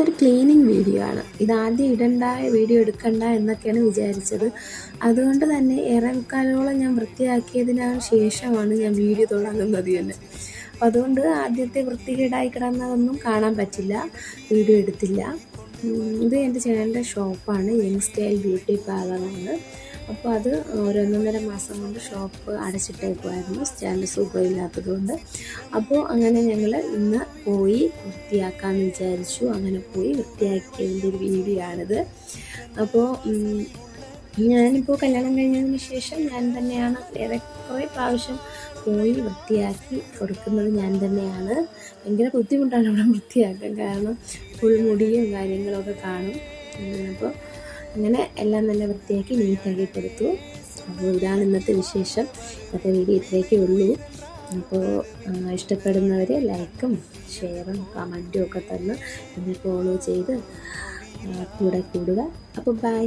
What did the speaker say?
ഇതൊരു cleaning video ആണ്. ഇതാദ്യം ഇടണ്ട, വീഡിയോ എടുക്കണ്ട എന്നൊക്കെയാണ് വിചാരിച്ചത്. അതുകൊണ്ട് തന്നെ ഏറെ മുക്കാലോളം ഞാൻ വൃത്തിയാക്കിയതിന് ശേഷമാണ് ഞാൻ വീഡിയോ തുടങ്ങുന്നത് തന്നെ. അപ്പോൾ അതുകൊണ്ട് ആദ്യത്തെ വൃത്തികേടായി കിടന്നതൊന്നും കാണാൻ പറ്റില്ല, വീഡിയോ എടുത്തില്ല. ഇത് എൻ്റെ ചേട്ടൻ്റെ ഷോപ്പാണ്, യങ് സ്റ്റൈൽ ബ്യൂട്ടി പാർലറാണ്. അപ്പോൾ അത് ഒരു 1.5 മാസം കൊണ്ട് ഷോപ്പ് അടച്ചിട്ടേക്കുമായിരുന്നു, ചേട്ടൻ്റെ സുഖമില്ലാത്തത് കൊണ്ട്. അപ്പോൾ അങ്ങനെ ഞങ്ങൾ ഇന്ന് പോയി വൃത്തിയാക്കാമെന്ന് വിചാരിച്ചു. അങ്ങനെ പോയി വൃത്തിയാക്കിയതിൻ്റെ ഒരു വീഡിയോ ആണിത്. അപ്പോൾ ഞാനിപ്പോൾ കല്യാണം കഴിഞ്ഞതിന് ശേഷം ഞാൻ തന്നെയാണ് കുറേ പ്രാവശ്യം പോയി വൃത്തിയാക്കി കൊടുക്കുന്നത് ഞാൻ തന്നെയാണ്. ഭയങ്കര ബുദ്ധിമുട്ടാണ് അവിടെ വൃത്തിയാക്കാൻ, കാരണം ഫുൾ മുടിയും കാര്യങ്ങളൊക്കെ കാണും. അപ്പോൾ അങ്ങനെ എല്ലാം നല്ല വൃത്തിയാക്കി നീറ്റാക്കി കൊടുത്തു. അപ്പോൾ ഇതാണ് ഇന്നത്തെ വിശേഷം. ഇന്നത്തെ വീഡിയോ ഇത്രയൊക്കെ ഉള്ളൂ. അപ്പോൾ ഇഷ്ടപ്പെടുന്നവർ ലൈക്കും ഷെയറും കമൻറ്റും ഒക്കെ തന്ന് എന്നെ ഫോളോ ചെയ്ത് കൂടെ കൂടുക. അപ്പോൾ ബൈ.